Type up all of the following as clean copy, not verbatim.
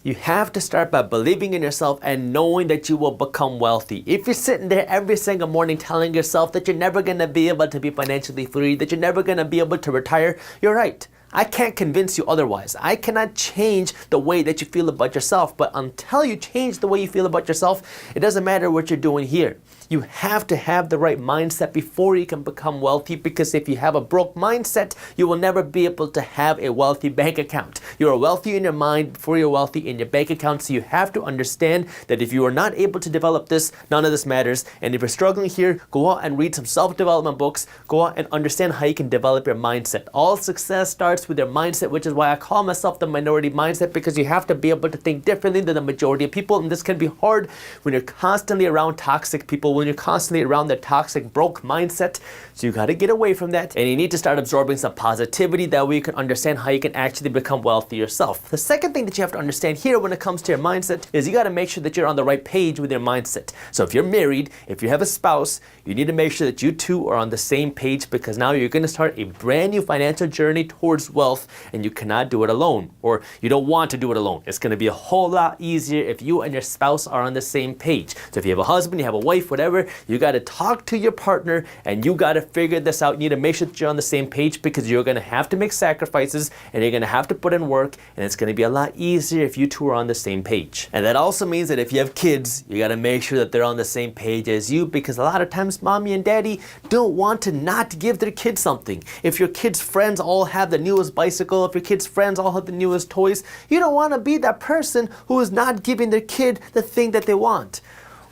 You have to start by believing in yourself and knowing that you will become wealthy. If you're sitting there every single morning telling yourself that you're never going to be able to be financially free, that you're never going to be able to retire, you're right. I can't convince you otherwise. I cannot change the way that you feel about yourself, but until you change the way you feel about yourself, it doesn't matter what you're doing here. You have to have the right mindset before you can become wealthy, because if you have a broke mindset, you will never be able to have a wealthy bank account. You are wealthy in your mind before you're wealthy in your bank account, so you have to understand that if you are not able to develop this, none of this matters. And if you're struggling here, go out and read some self-development books. Go out and understand how you can develop your mindset. All success starts with your mindset, which is why I call myself the minority mindset, because you have to be able to think differently than the majority of people, and this can be hard when you're constantly around toxic people, when you're constantly around the toxic, broke mindset. So you got to get away from that, and you need to start absorbing some positivity. That way you can understand how you can actually become wealthy yourself. The second thing that you have to understand here when it comes to your mindset is you got to make sure that you're on the right page with your mindset. So if you're married, if you have a spouse, you need to make sure that you two are on the same page, because now you're going to start a brand new financial journey towards wealth, and you cannot do it alone, or you don't want to do it alone. It's going to be a whole lot easier if you and your spouse are on the same page. So if you have a husband, you have a wife, whatever, you got to talk to your partner and you got to figure this out. You need to make sure that you're on the same page, because you're going to have to make sacrifices and you're going to have to put in work, and it's going to be a lot easier if you two are on the same page. And that also means that if you have kids, you got to make sure that they're on the same page as you, because a lot of times mommy and daddy don't want to not give their kids something. If your kids' friends all have the newest bicycle, if your kids' friends all have the newest toys, you don't want to be that person who is not giving their kid the thing that they want.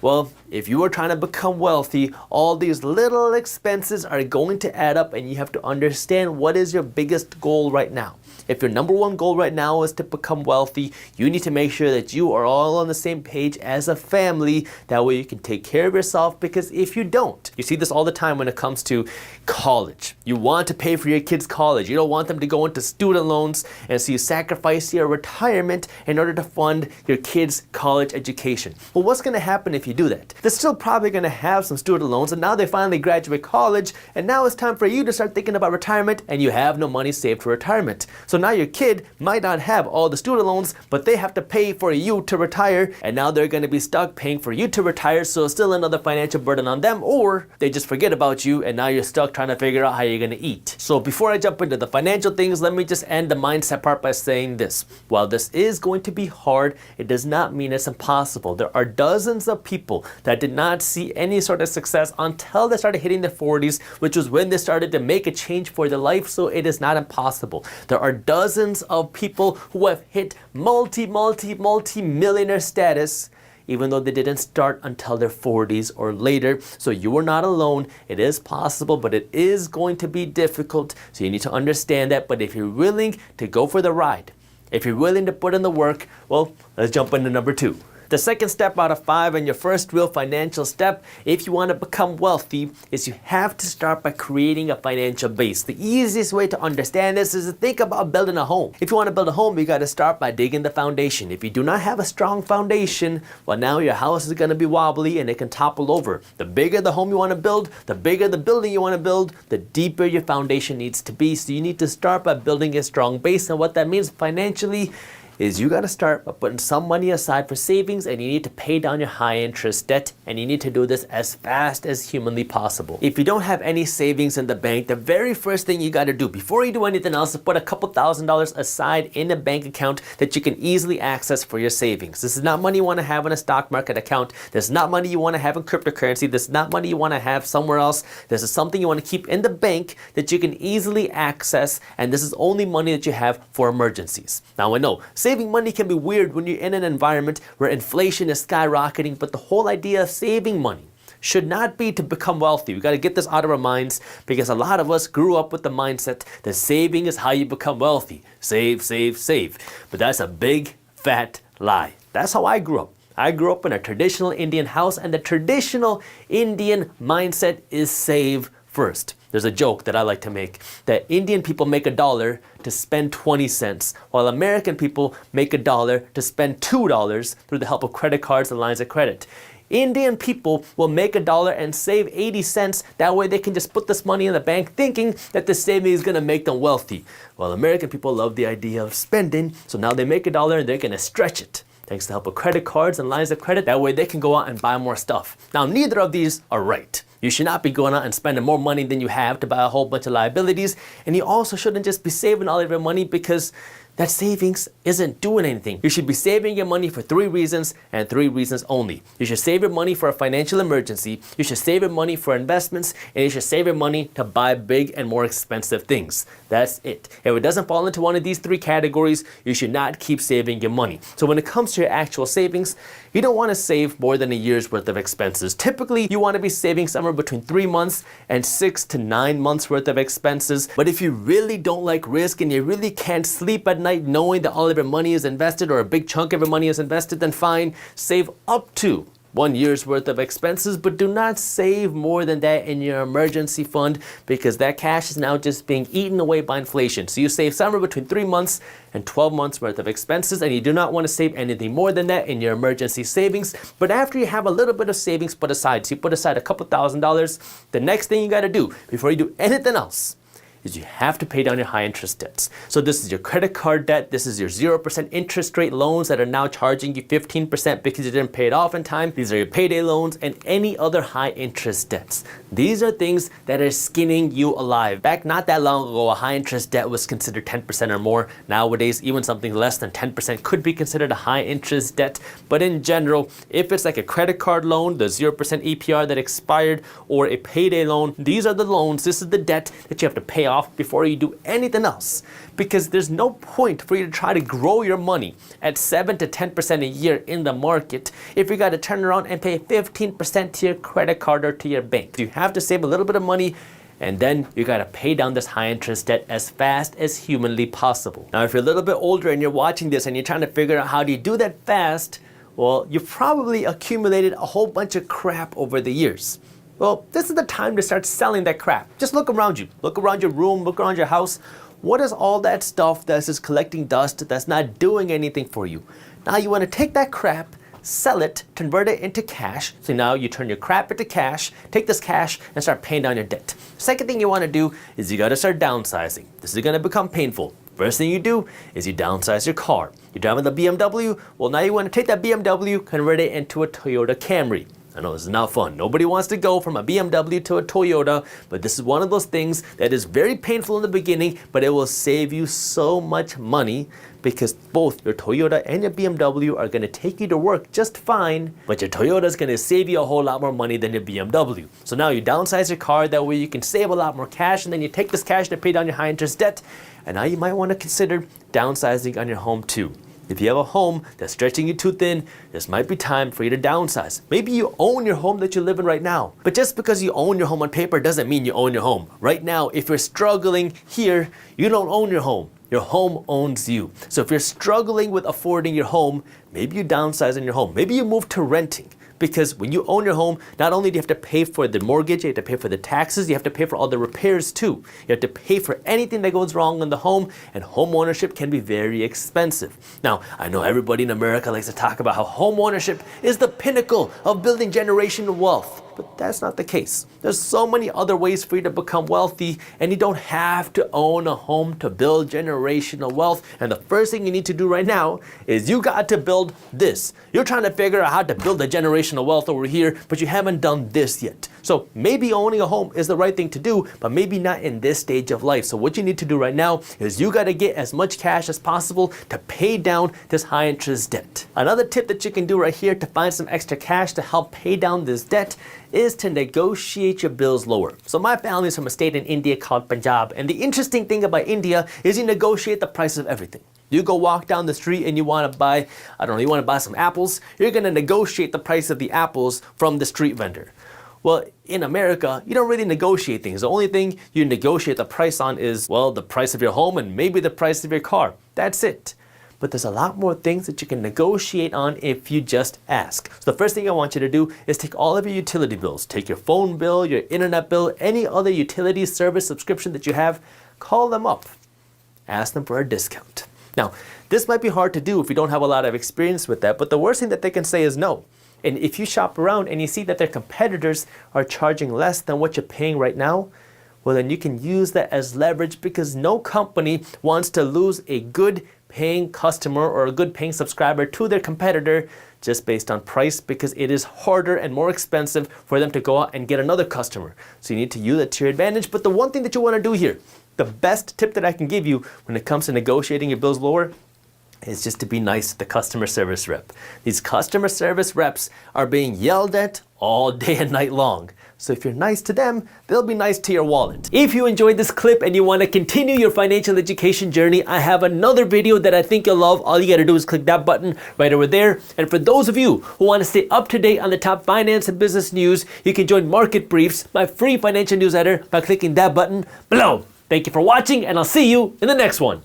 Well, if you are trying to become wealthy, all these little expenses are going to add up, and you have to understand what is your biggest goal right now. If your number one goal right now is to become wealthy, you need to make sure that you are all on the same page as a family. That way you can take care of yourself, because if you don't, you see this all the time when it comes to college. You want to pay for your kids' college. You don't want them to go into student loans, and so you sacrifice your retirement in order to fund your kids' college education. Well, what's going to happen if you do that? They're still probably going to have some student loans, and now they finally graduate college, and now it's time for you to start thinking about retirement, and you have no money saved for retirement. So now your kid might not have all the student loans, but they have to pay for you to retire, and now they're going to be stuck paying for you to retire, so it's still another financial burden on them, or they just forget about you, and now you're stuck trying to figure out how you're going to eat. So before I jump into the financial things, let me just end the mindset part by saying this. While this is going to be hard, it does not mean it's impossible. There are dozens of people that did not see any sort of success until they started hitting their 40s, which was when they started to make a change for their life, so it is not impossible. There are dozens of people who have hit multi-millionaire status, even though they didn't start until their 40s or later. So you are not alone. It is possible, but it is going to be difficult. So you need to understand that. But if you're willing to go for the ride, if you're willing to put in the work, well, let's jump into number 2. The second step out of 5, and your first real financial step if you want to become wealthy, is you have to start by creating a financial base. The easiest way to understand this is to think about building a home. If you want to build a home, you got to start by digging the foundation. If you do not have a strong foundation, well, now your house is going to be wobbly and it can topple over. The bigger the home you want to build, the bigger the building you want to build, the deeper your foundation needs to be. So you need to start by building a strong base, and what that means financially is you got to start by putting some money aside for savings, and you need to pay down your high interest debt, and you need to do this as fast as humanly possible. If you don't have any savings in the bank, the very first thing you got to do before you do anything else is put a couple $1,000s aside in a bank account that you can easily access for your savings. This is not money you want to have in a stock market account. This is not money you want to have in cryptocurrency. This is not money you want to have somewhere else. This is something you want to keep in the bank that you can easily access, and this is only money that you have for emergencies. Now I know saving money can be weird when you're in an environment where inflation is skyrocketing, but the whole idea of saving money should not be to become wealthy. We got to get this out of our minds, because a lot of us grew up with the mindset that saving is how you become wealthy. Save, save, save. But that's a big, fat lie. That's how I grew up. I grew up in a traditional Indian house, and the traditional Indian mindset is save first. There's a joke that I like to make that Indian people make $1 to spend 20 cents, while American people make $1 to spend $2 through the help of credit cards and lines of credit. Indian people will make $1 and save 80 cents. That way they can just put this money in the bank thinking that the saving is going to make them wealthy. Well, American people love the idea of spending, so now they make $1 and they're going to stretch it. Thanks to the help of credit cards and lines of credit, that way they can go out and buy more stuff. Now, neither of these are right. You should not be going out and spending more money than you have to buy a whole bunch of liabilities, and you also shouldn't just be saving all of your money because that savings isn't doing anything. You should be saving your money for 3 reasons and 3 reasons only. You should save your money for a financial emergency, you should save your money for investments, and you should save your money to buy big and more expensive things. That's it. If it doesn't fall into one of these 3 categories, you should not keep saving your money. So when it comes to your actual savings, you don't want to save more than a year's worth of expenses. Typically, you want to be saving somewhere between 3 months and 6 to 9 months worth of expenses. But if you really don't like risk and you really can't sleep at night knowing that all of your money is invested or a big chunk of your money is invested, then fine, save up to 1 year's worth of expenses, but do not save more than that in your emergency fund because that cash is now just being eaten away by inflation. So you save somewhere between 3 months and 12 months worth of expenses, and you do not want to save anything more than that in your emergency savings. But after you have a little bit of savings put aside, so you put aside a couple $1,000s, the next thing you got to do before you do anything else is you have to pay down your high interest debts. So this is your credit card debt, this is your 0% interest rate loans that are now charging you 15% because you didn't pay it off in time. These are your payday loans and any other high interest debts. These are things that are skinning you alive. Back not that long ago, a high interest debt was considered 10% or more. Nowadays, even something less than 10% could be considered a high interest debt. But in general, if it's like a credit card loan, the 0% APR that expired, or a payday loan, these are the loans, this is the debt that you have to pay off before you do anything else, because there's no point for you to try to grow your money at 7 to 10% a year in the market if you got to turn around and pay 15% to your credit card or to your bank. You have to save a little bit of money, and then you got to pay down this high interest debt as fast as humanly possible. Now, if you're a little bit older and you're watching this and you're trying to figure out how do you do that fast, well, you've probably accumulated a whole bunch of crap over the years. Well, this is the time to start selling that crap. Just look around you. Look around your room, look around your house. What is all that stuff that's just collecting dust that's not doing anything for you? Now you want to take that crap, sell it, convert it into cash. So now you turn your crap into cash, take this cash and start paying down your debt. Second thing you want to do is you got to start downsizing. This is going to become painful. First thing you do is you downsize your car. You're driving the BMW. Well, now you want to take that BMW, convert it into a Toyota Camry. I know this is not fun. Nobody wants to go from a BMW to a Toyota, but this is one of those things that is very painful in the beginning, but it will save you so much money because both your Toyota and your BMW are going to take you to work just fine, but your Toyota is going to save you a whole lot more money than your BMW. So now you downsize your car, that way you can save a lot more cash, and then you take this cash to pay down your high interest debt, and now you might want to consider downsizing on your home too. If you have a home that's stretching you too thin, this might be time for you to downsize. Maybe you own your home that you live in right now. But just because you own your home on paper doesn't mean you own your home. Right now, if you're struggling here, you don't own your home. Your home owns you. So if you're struggling with affording your home, maybe you downsize in your home. Maybe you move to renting. Because when you own your home, not only do you have to pay for the mortgage, you have to pay for the taxes, you have to pay for all the repairs too. You have to pay for anything that goes wrong in the home, and home ownership can be very expensive. Now, I know everybody in America likes to talk about how home ownership is the pinnacle of building generational wealth. But that's not the case. There's so many other ways for you to become wealthy, and you don't have to own a home to build generational wealth. And the first thing you need to do right now is you got to build this. You're trying to figure out how to build a generational wealth over here, but you haven't done this yet. So maybe owning a home is the right thing to do, but maybe not in this stage of life. So what you need to do right now is you got to get as much cash as possible to pay down this high interest debt. Another tip that you can do right here to find some extra cash to help pay down this debt is to negotiate your bills lower. So my family is from a state in India called Punjab, and the interesting thing about India is you negotiate the price of everything. You go walk down the street and you want to buy, you want to buy some apples, you're going to negotiate the price of the apples from the street vendor. Well, in America, you don't really negotiate things. The only thing you negotiate the price on is, well, the price of your home and maybe the price of your car. That's it. But there's a lot more things that you can negotiate on if you just ask. So the first thing I want you to do is take all of your utility bills. Take your phone bill, your internet bill, any other utility service subscription that you have, call them up. Ask them for a discount. Now, this might be hard to do if you don't have a lot of experience with that, but the worst thing that they can say is no. And if you shop around and you see that their competitors are charging less than what you're paying right now, well, then you can use that as leverage, because no company wants to lose a good paying customer or a good paying subscriber to their competitor just based on price, because it is harder and more expensive for them to go out and get another customer. So you need to use it to your advantage. But the one thing that you want to do here, the best tip that I can give you when it comes to negotiating your bills lower, is just to be nice to the customer service rep. These customer service reps are being yelled at all day and night long. So if you're nice to them, they'll be nice to your wallet. If you enjoyed this clip and you want to continue your financial education journey, I have another video that I think you'll love. All you got to do is click that button right over there. And for those of you who want to stay up to date on the top finance and business news, you can join Market Briefs, my free financial newsletter, by clicking that button below. Thank you for watching, and I'll see you in the next one.